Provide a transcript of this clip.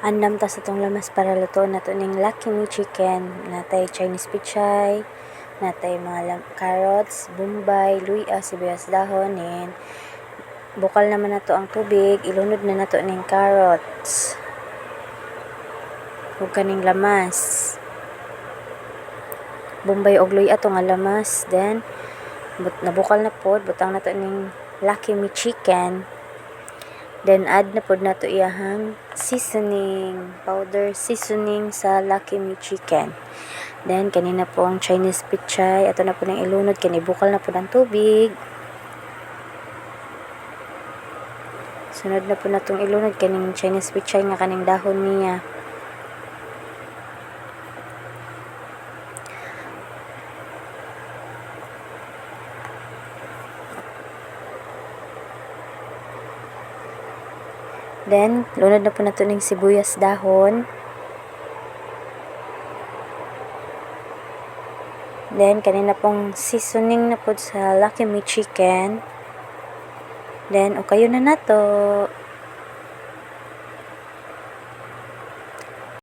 Andam ta sa tong lamas para luto na to ning Lucky Me chicken. Natay Chinese pichay, natay mga carrots, bombay, luya, sibuyas dahon, and bukal naman na to ang tubig, ilunod na nato ning carrots. Ug kaning lamas. Bombay og luya to nga lamas, then nabukal na pod, butang nato ning Lucky Me chicken. Then add na pod nato iyahang seasoning powder, seasoning sa Lucky Me chicken. Then kanina po ang Chinese pichay, ato na po nang ilunod kani bukal na po ng tubig. Sunod na po natong ilunod kaning Chinese pichay nga kaning dahon niya. Then, lunod na po nato ning sibuyas dahon. Then, kanina pong seasoning na po sa Lucky Me chicken. Then, okay na nato.